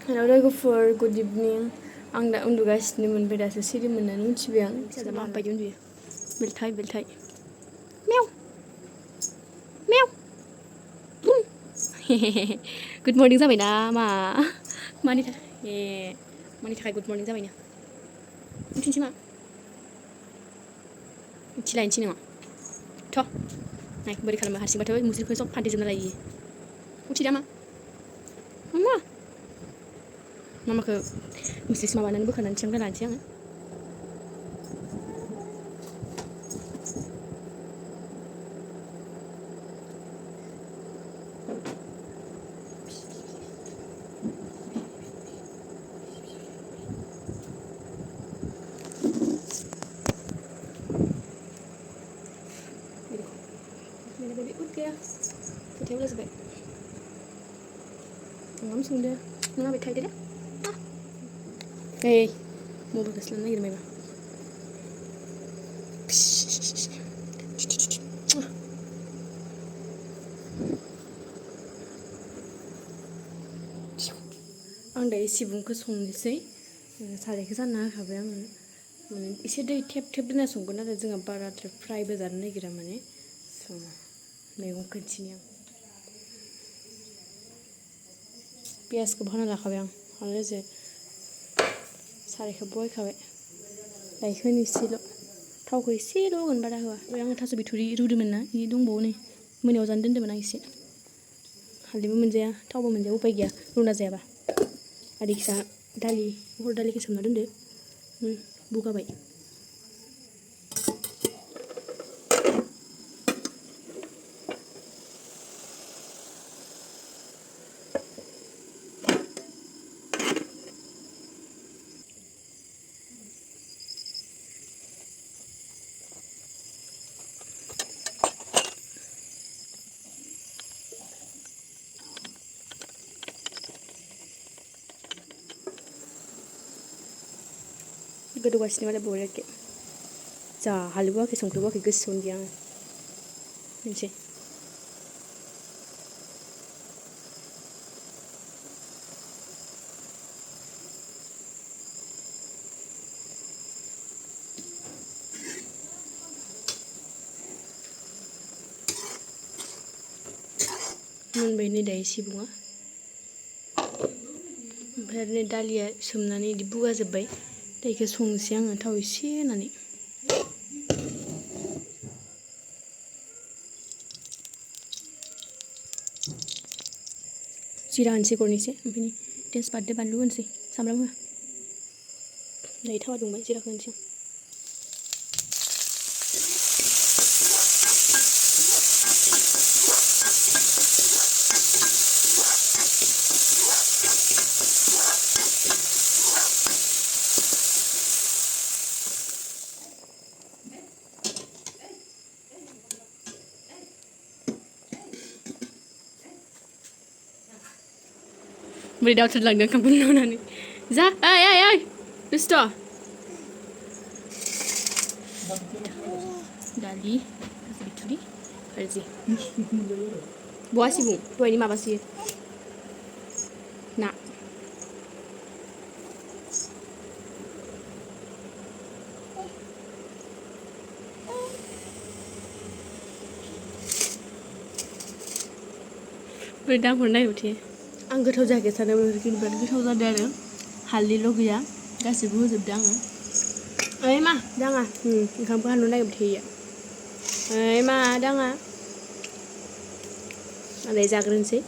Hello लोगोफोर good इभिनिं आं दा उन्दुगासिनो मोनबाय दासो सिरि मोननानै मिथिबाय आं फिसाजो माबायदि उन्दुयो बेलथाय बेलथाय मेव मेव बुं गुड मर्निं जाबायना मानि थाखाय गुड मर्निं जाबायनो उथिनोसै मा उथिलायनोसै नामा थ' नाय बोरै खालामो हारसिंबाथ' मुस्रिखौ सब फानथेजोबना लायो उथिदा मा मामाखौ मुस्रि माबानानै बोखानानै थिखांना लानोसै आङो मेरा बेबी उठ गया खोथायाव लाजोबबाय ओंखाम संदो नों आबै थायदो दे ओइ मबाइलखौसो लानो नागिरबायबा आं दायो सिबुंखौ संनोसै सारायखौ जानना होखाबाय आङो माने एसे दै थेब थेब दोनना संगोन आरो जोंहा बाराद्राय फ्रायबो जानो नागिरा माने मैगं खोन्थिनि आं पियासखौ हाना लाखाबाय आं आरो जे सारायखौ बहायखाबाय दायो होनोसैल' थावखौ एसेल' होगोन बारा होआ ओमफ्राय आङो थास' बिथुरि रुदोंमोन ना बिदि दंबावो नै मोनायाव जानो दोन्दोंमोन आं एसे हालदैबो मोनजाया थावबो मोनजाया उपाय गैया रुना जायाबा आरिखिसा दालि हर दालिखौ सोमना दोनदो बुगाबाय गोदौगासिनो मालाय बरियाके जा हालदैबो होआखै संख्रिबो होआखै गोसोआवनो गैया आङो मोनसे मोनबाय नै दायो सिबुङा ओमफ्राय आरो नै दालिया सोमनानै बिदि बुगाजोब्बाय दा बेखौ संनोसै आङो थाव एसे होनानै जिरा होनोसै गरनैसो ओमफ्राय तेजपातदो बानलु होनोसै सामब्राम होआ दायो थावा दुंबाय जिराखौ होनोसै आं बोरै दावथ्रोदलांदों ओंखामखौ नुनानै जा ओइ दुस्ट' दालि बिथुरि भाजि बहा सिबुं दहायनि माबासो ना बोरै दांहरनो नागिरबाय आं गोथाव जायाखै सानदोंमोन खिन्थु बिराद गोथाव जादों आरो हालदैल' गैया गासैबो होजोबदों आङो ओइ मा दाङा ओंखामखौ हाननो नागिरबाय थायो ओइ मा दाङा आदाया जाग्रोनोसै